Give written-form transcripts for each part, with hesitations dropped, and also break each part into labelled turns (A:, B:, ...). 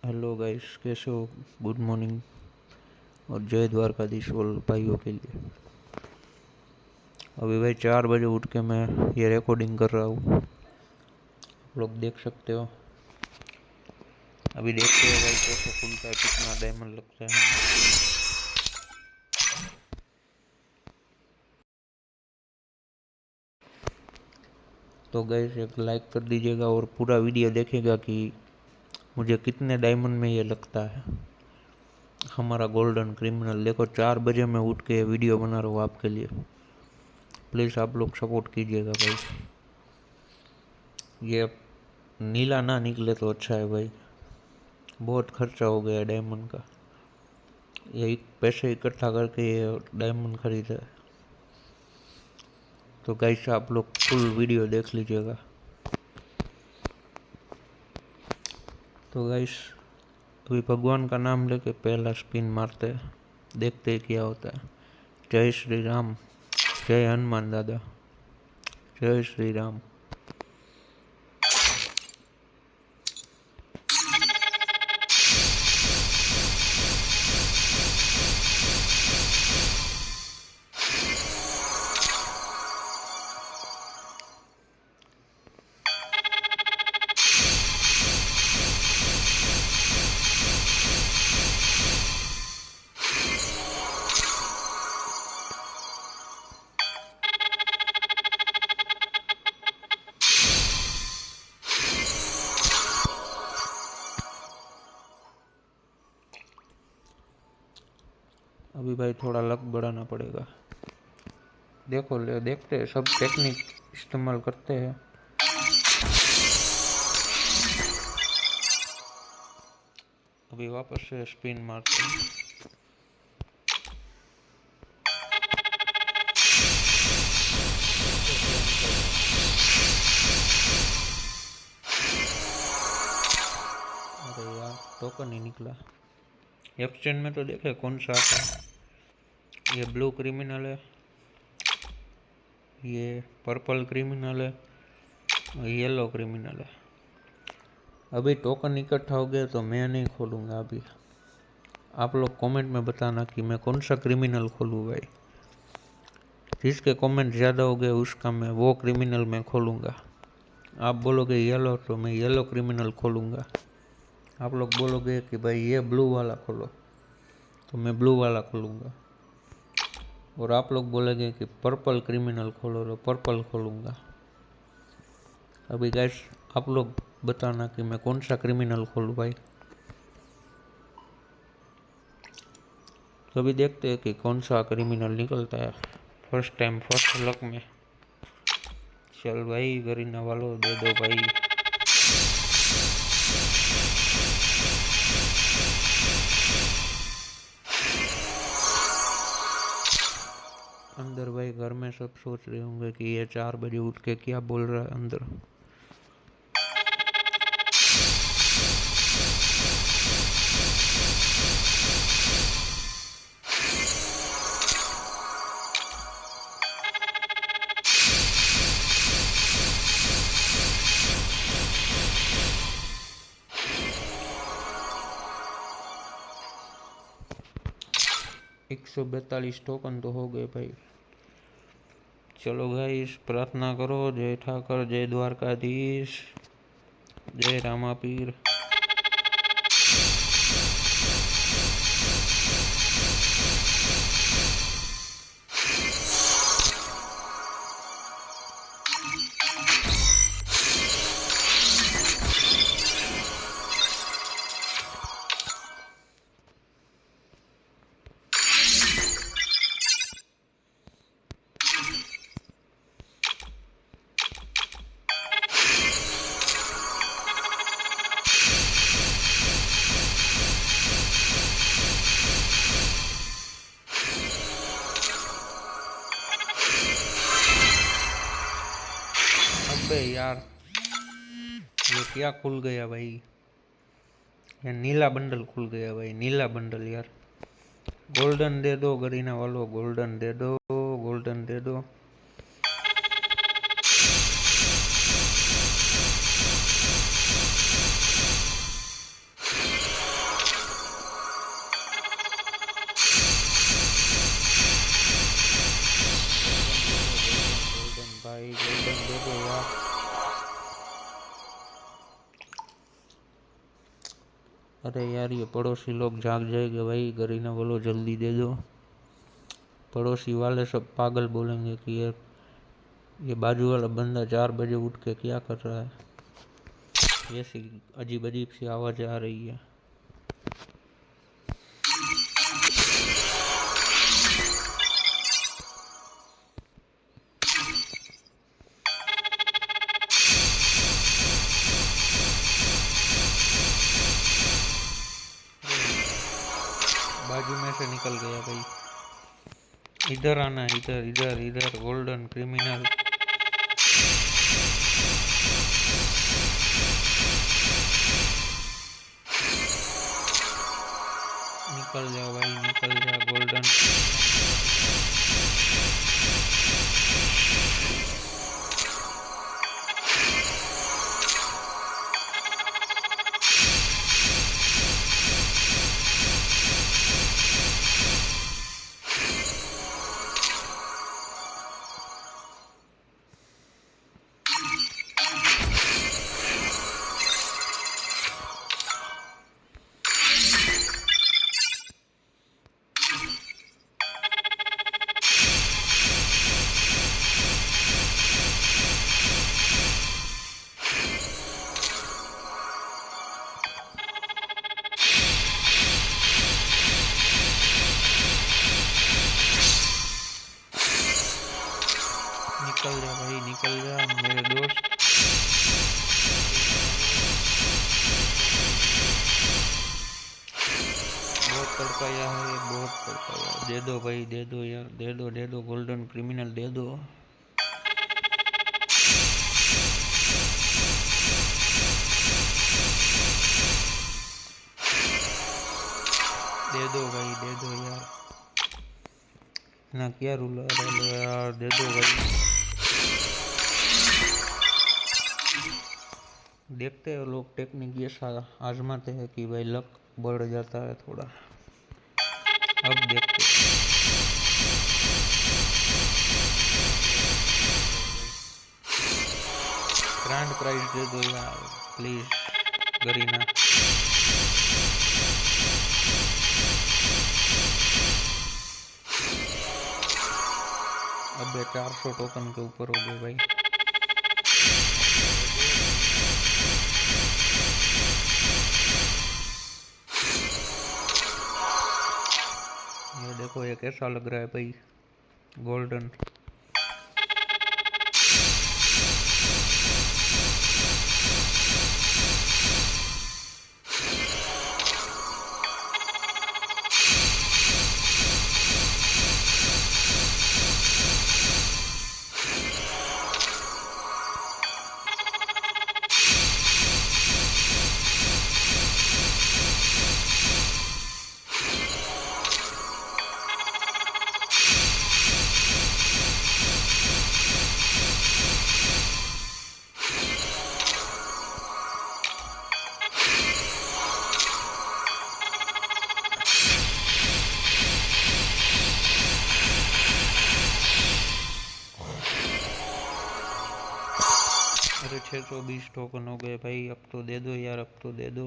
A: Hello guys, कैसे हो? Good morning और जय द्वारकाधीश ऑल भाइयों के लिए। अभी भाई 4 बजे उठ के मैं ये रिकॉर्डिंग कर रहा हूँ, आप लोग देख सकते हो। अभी देखते हैं भाई कैसे खुलता है, कितना डायमंड लगता है। तो गाइस एक लाइक कर दीजिएगा और पूरा वीडियो देखिएगा कि मुझे कितने डायमंड में ये लगता है। हमारा गोल्डन क्रिमिनल देखो, 4 बजे मैं उठ के वीडियो बना रहा हूँ आपके लिए। प्लीज़ आप लोग सपोर्ट कीजिएगा भाई। ये नीला ना निकले तो अच्छा है भाई, बहुत खर्चा हो गया डायमंड का। ये पैसे इकट्ठा करके ये डायमंड खरीदा है। तो गाइस आप लोग फुल वीडियो देख लीजिएगा। तो गाइस अभी भगवान का नाम लेके पहला स्पिन मारते हैं, देखते हैं क्या होता है। जय श्री राम, जय हनुमान दादा, जय श्री राम। अभी भाई थोड़ा लक बढ़ाना पड़ेगा। देखो ले देखते हैं, सब टेक्निक इस्तेमाल करते हैं। अभी वापस से स्पिन मारते हैं। अरे यार टोकन ही निकला। एक्सचेंज में तो देखे कौन सा आता है। ये ब्लू क्रिमिनल है, ये पर्पल क्रिमिनल है और येलो क्रिमिनल है। अभी टोकन इकट्ठा हो गया तो मैं नहीं खोलूँगा अभी। आप लोग कमेंट में बताना कि मैं कौन सा क्रिमिनल खोलूँ भाई। जिसके कमेंट ज़्यादा हो गए उसका मैं वो क्रिमिनल मैं खोलूँगा। आप बोलोगे येलो तो मैं येलो क्रिमिनल खोलूँगा। आप लोग बोलोगे कि भाई ये ब्लू वाला खोलो तो मैं ब्लू वाला खोलूँगा। और आप लोग बोलेंगे कि पर्पल क्रिमिनल खोलो तो पर्पल खोलूँगा। अभी गैस आप लोग बताना कि मैं कौन सा क्रिमिनल खोलूँ भाई। तो अभी देखते हैं कि कौन सा क्रिमिनल निकलता है। फर्स्ट टाइम फर्स्ट लक में। चल भाई गरीना वालों दे दो भाई। अंदर भाई घर में सब सोच रहे होंगे कि ये 4 बजे उठ के क्या बोल रहा है अंदर। एक 142 टोकन तो हो गए भाई। चलो भाई प्रार्थना करो, जय ठाकर, जय द्वारकाधीश, जय रामापीर। अबे यार ये क्या खुल गया भाई। ये नीला बंडल खुल गया भाई, नीला बंडल यार। गोल्डन दे दो गरीना वालों, गोल्डन दे दो, गोल्डन दे दो। दे दो यार। अरे यार ये पड़ोसी लोग जाग जाएंगे भाई, गरीना बोलो जल्दी दे दो। पड़ोसी वाले सब पागल बोलेंगे कि ये बाजू वाला बंदा 4 बजे उठ के क्या कर रहा है। ऐसी अजीब अजीब सी आवाज़ें आ रही है। बाजू में से निकल गया भाई। इधर आना, इधर इधर इधर। गोल्डन क्रिमिनल निकल जा भाई, निकल जा। गोल्डन निकल जा भाई, निकल जा मेरे दोस्त। बहुत तड़पाया है, बहुत तड़पाया। दे दो भाई, दे दो यार, दे दो, दे दो। गोल्डन क्रिमिनल दे दो। दे दो भाई, दे दो यार। ना क्या रूल यार, दे दो भाई। देखते हैं लोग टेक्निक ये सारा आजमाते हैं कि भाई लक बढ़ जाता है थोड़ा। अब देखते हैं। ग्रैंड प्राइज दे दो यार प्लीज गरीना। अब 400 टोकन के ऊपर हो गए भाई। ये देखो ये कैसा लग रहा है भाई, गोल्डन। अरे 620 टोकन हो गए भाई। अब तो दे दो यार, अब तो दे दो।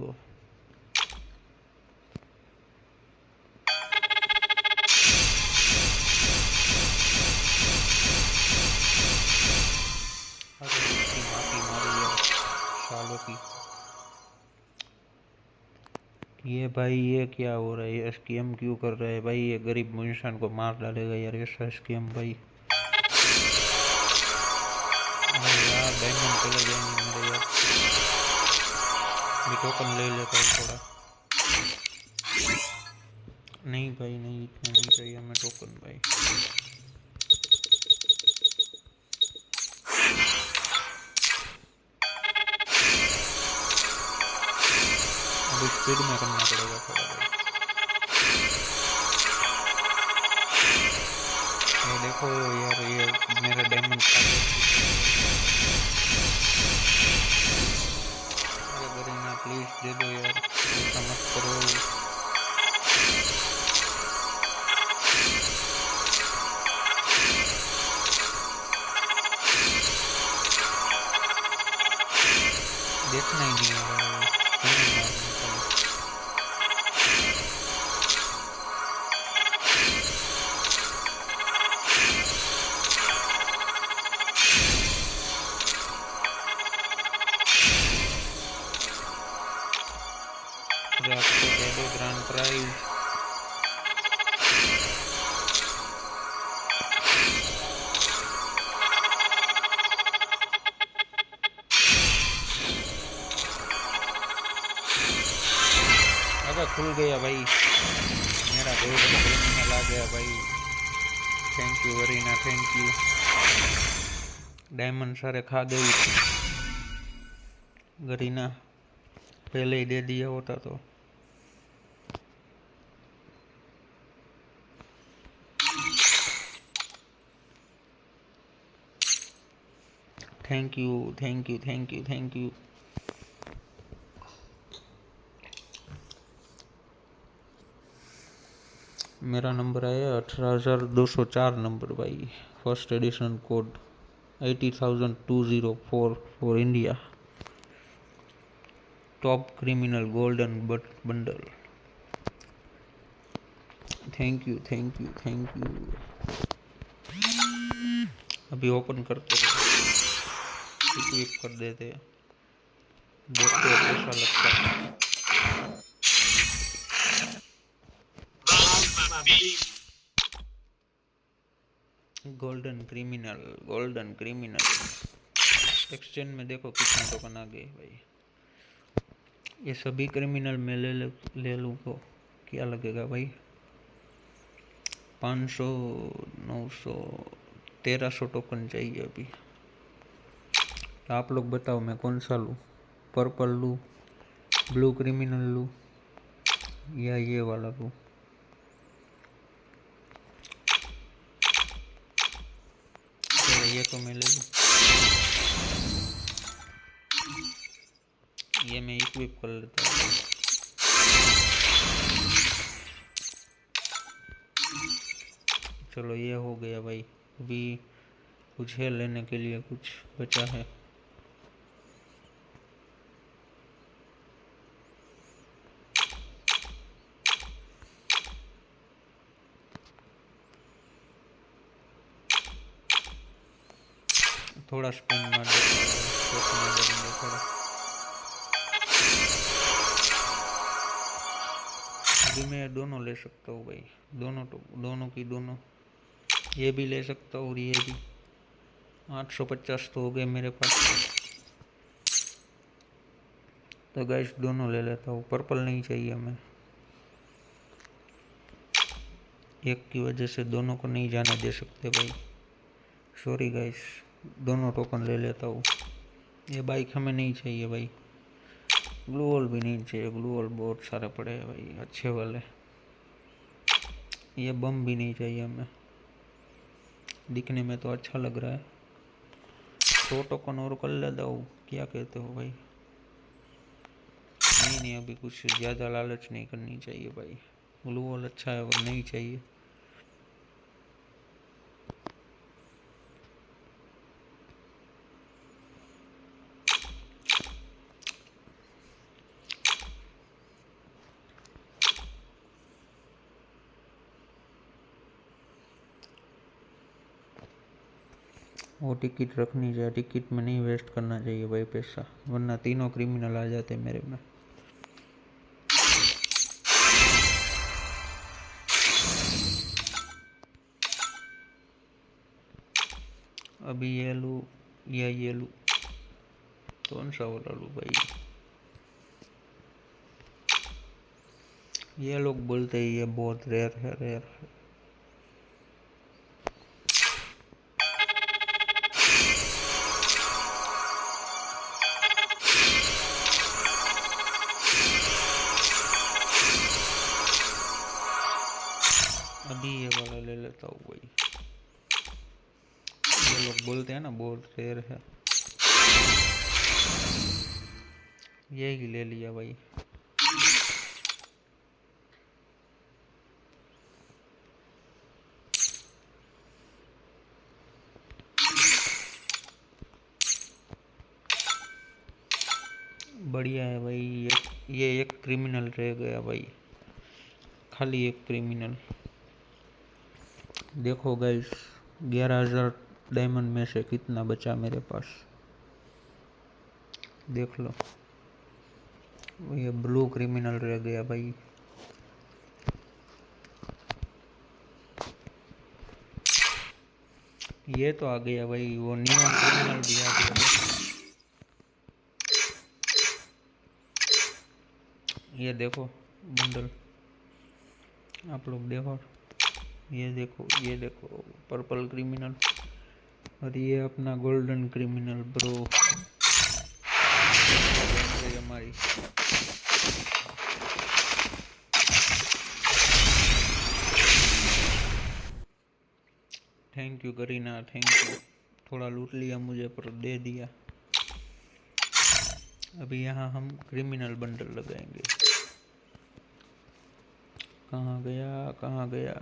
A: अरे इसकी माफी मारी यार सालों की। ये भाई ये क्या हो रहा है, ये स्कैम क्यों कर रहा है भाई। ये गरीब इंसान को मार डालेगा यार ऐसा स्कैम भाई। यार डायमंड चले जाएंगे मेरे यार। मैं टोकन ले लेता हूँ थोड़ा। नहीं भाई नहीं, इतना नहीं चाहिए हमें टोकन भाई। अब स्पीड में करना पड़ेगा थोड़ा भाई। ये देखो यार ये मेरा डायमंड प्लीज दे दो यार, ऐसा मत करो। देखना ही नहीं है आपको दे दो ग्रांड प्राइज। अबे खुल गया भाई, मेरा गोल्डन क्रिमिनल आ गया भाई। Thank you Varina, thank you. Diamond सारे खा गई गरीना, पहले ही दे दिया होता तो। Thank you thank you thank you thank you. मेरा नंबर आया 18,204 नंबर भाई। First edition code 80,204 for India. Top criminal golden bundle. Thank you thank you thank you. अभी ओपन करते हैं, क्लिक कर देते हैं, देखते हैं कैसा लगता है। Golden criminal, golden criminal. Exchange में देखो कितने टोकन आ गए भाई। ये सभी क्रिमिनल में ले लूँ तो क्या लगेगा भाई? 500, 900, 1300 टोकन चाहिए अभी। आप लोग बताओ मैं कौन सा लूँ? पर्पल लूँ, ब्लू क्रिमिनल लूँ या ये वाला लूँ? चलो ये तो मैं ले लूँ, ये मैं इक्विप कर लेता हूँ। चलो ये हो गया भाई। अभी कुछ है लेने के लिए, कुछ बचा है? थोड़ा स्पिन मार देंगे थोड़ा। अभी मैं दोनों ले सकता हूँ भाई, दोनों की दोनों, ये भी ले सकता हूँ और ये भी। 850 तो हो गए मेरे पास, तो गाइस दोनों ले लेता हूँ। पर्पल नहीं चाहिए मैं, एक की वजह से दोनों को नहीं जाने दे सकते भाई। सॉरी गाइस, दोनों टोकन ले लेता हूँ। ये बाइक हमें नहीं चाहिए भाई, ग्लू वॉल भी नहीं चाहिए, ग्लू वॉल बहुत सारे पड़े हैं भाई अच्छे वाले। ये बम भी नहीं चाहिए हमें, दिखने में तो अच्छा लग रहा है। 100 टोकन और कर लेता हूँ, क्या कहते हो भाई? नहीं अभी कुछ ज़्यादा लालच नहीं करनी चाहिए भाई। ग्लू वॉल अच्छा है और नहीं चाहिए। वो टिकट रखनी चाहिए, टिकट में नहीं वेस्ट करना चाहिए भाई पैसा, वरना तीनों क्रिमिनल आ जाते मेरे में। अभी ये लूँ या ये लूँ, कौन सा वाला लूँ भाई? ये लोग बोलते हैं ये बहुत रेयर है, रेयर है। अभी ये वाला ले लेता हूँ भाई, ये लोग बोलते हैं ना बहुत रेयर है। ये ही ले लिया भाई। बढ़िया है भाई। ये एक क्रिमिनल रह गया भाई, खाली एक क्रिमिनल। देखो गाइस, 11,000 डायमंड में से कितना बचा मेरे पास, देख लो। ये ब्लू क्रिमिनल रह गया भाई। ये तो आ गया भाई, वो नियॉन क्रिमिनल भी आ गया। ये देखो बंडल, आप लोग देखो, ये देखो पर्पल क्रिमिनल, और ये अपना गोल्डन क्रिमिनल ब्रो। हमारी thank you Kareena, thank you. थोड़ा लूट लिया मुझे पर दे दिया। अभी यहाँ हम क्रिमिनल बंडल लगाएंगे। कहाँ गया, कहाँ गया?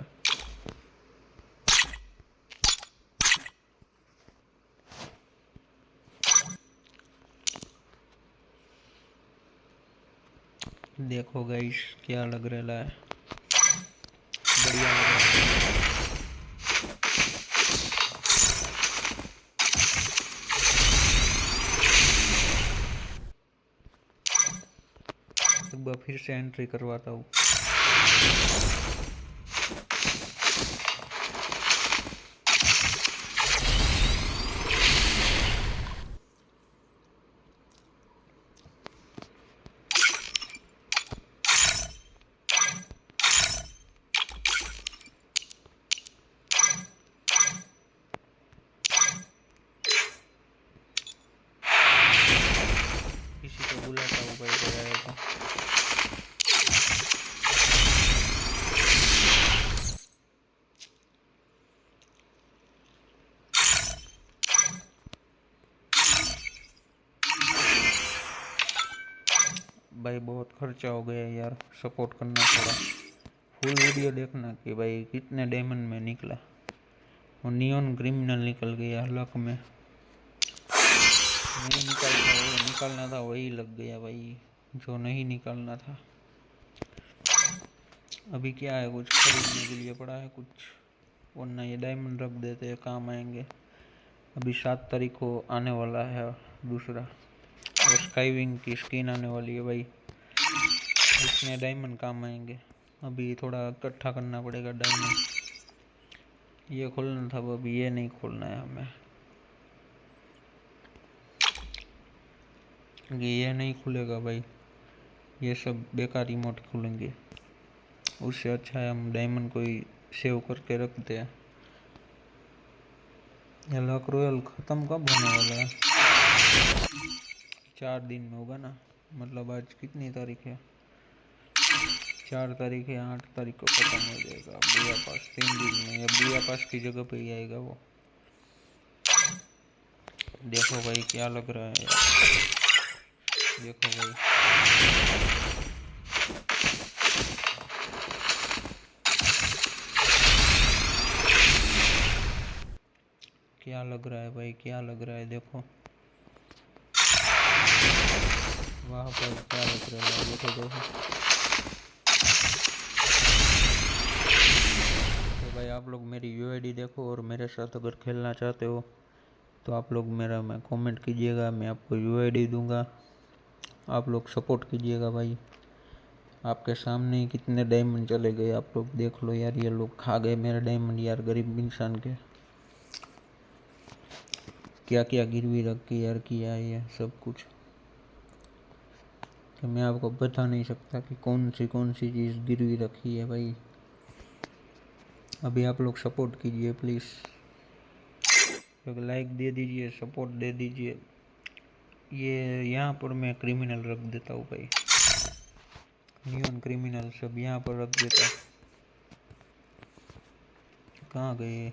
A: देखो गाइस क्या लग रहा है, बढ़िया लग रहा है। एक बार फिर से एंट्री करवाता हूँ। किसी को बुलाता हूँ भाई, कोई आएगा। भाई बहुत खर्चा हो गया यार, सपोर्ट करना थोड़ा। फुल वीडियो देखना कि भाई कितने डायमंड में निकला। और नियॉन क्रिमिनल निकल गया लक में, नहीं निकलता, वो निकलना था वही लग गया भाई, जो नहीं निकलना था। अभी क्या है, कुछ खरीदने के लिए पड़ा है कुछ, वरना ये डायमंड रख देते हैं, काम आएंगे। अभी 7 तारीख को आने वाला है दूसरा, और स्काई विंग की स्किन आने वाली है भाई, इसमें डायमंड काम आएंगे। अभी थोड़ा इकट्ठा करना पड़ेगा डायमंड। ये खोलना था वो, अभी ये नहीं खोलना है हमें, क्योंकि ये नहीं खुलेगा भाई, ये सब बेकार रिमोट खुलेंगे। उससे अच्छा है हम डायमंड को ही सेव करके रखते हैं। ये लक रॉयल ख़त्म कब होने वाला है? 4 दिन में होगा ना, मतलब आज कितनी तारीख है? 4 तारीख है, 8 तारीख को ख़त्म हो जाएगा। बुया पास 3 दिन में, या बुया पास की जगह पे ही आएगा वो। देखो भाई क्या लग रहा है यार, देखो भाई क्या लग रहा है भाई, क्या लग रहा है, देखो वहाँ पर क्या लग रहा है, देखो देखो। तो भाई आप लोग मेरी यूआईडी देखो, और मेरे साथ अगर खेलना चाहते हो तो आप लोग मेरा मैं कमेंट कीजिएगा, मैं आपको यूआईडी दूंगा। आप लोग सपोर्ट कीजिएगा भाई। आपके सामने ही कितने डायमंड चले गए, आप लोग देख लो यार। ये लोग खा गए मेरे डायमंड यार, गरीब इंसान के। क्या क्या गिरवी रख के यार किया है ये सब कुछ, कि मैं आपको बता नहीं सकता कि कौन सी चीज़ गिरवी रखी है भाई। अभी आप लोग सपोर्ट कीजिए प्लीज़, लाइक दे दीजिए, सपोर्ट दे दीजिए। ये यहाँ पर मैं क्रिमिनल रख देता हूँ भाई, नियॉन क्रिमिनल सब यहाँ पर रख देता। कहाँ गए?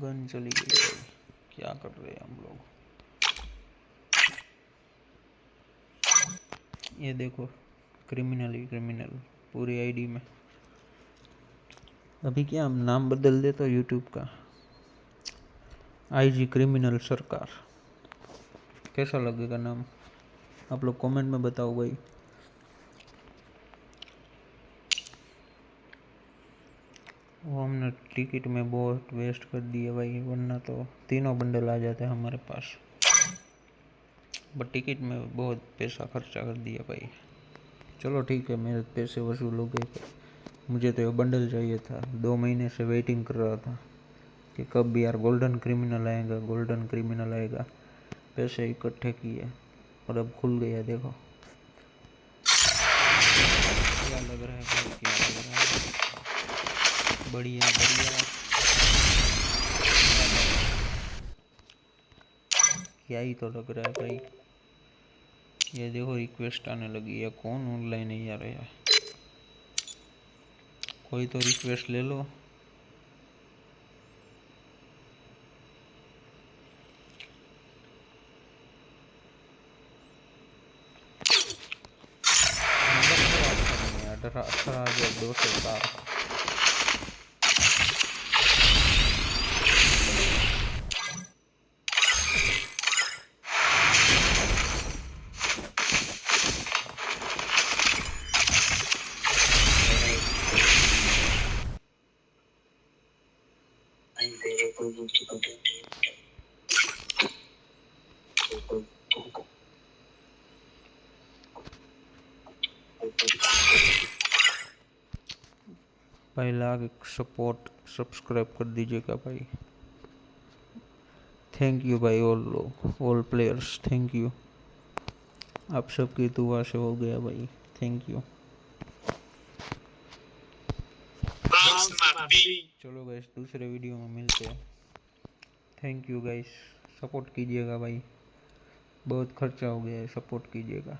A: गन चली गई भाई, क्या कर रहे हैं हम लोग। ये देखो क्रिमिनल ही क्रिमिनल पूरी आईडी में। अभी क्या हम नाम बदल दे तो यूट्यूब का आईजी क्रिमिनल सरकार, कैसा लगेगा नाम, आप लोग कमेंट में बताओ भाई। वो हमने टिकट में बहुत वेस्ट कर दिया भाई, वरना तो तीनों बंडल आ जाते हमारे पास, बट टिकट में बहुत पैसा खर्चा कर दिया भाई। चलो ठीक है, मेरे पैसे वसूल हो गए। मुझे तो ये बंडल चाहिए था, 2 महीने से वेटिंग कर रहा था कि कब भी यार गोल्डन क्रिमिनल आएगा, गोल्डन क्रिमिनल आएगा। पैसे इकट्ठे किए और अब खुल गया, देखो क्या लग रहा है भाई, क्या लग रहा है, बढ़िया बढ़िया, क्या ही तो लग रहा है भाई। ये देखो रिक्वेस्ट आने लगी है, कौन ऑनलाइन नहीं आ रहा है, कोई तो रिक्वेस्ट ले लो। नंबर 18,204। भाई लाइक सपोर्ट सब्सक्राइब कर दीजिएगा भाई। थैंक यू भाई, ऑल लोग, ऑल प्लेयर्स, थैंक यू, आप सबकी दुआ से हो गया भाई, थैंक यू। चलो गाइस दूसरे वीडियो में मिलते हैं, थैंक यू गाइस, सपोर्ट कीजिएगा भाई, बहुत खर्चा हो गया है, सपोर्ट कीजिएगा।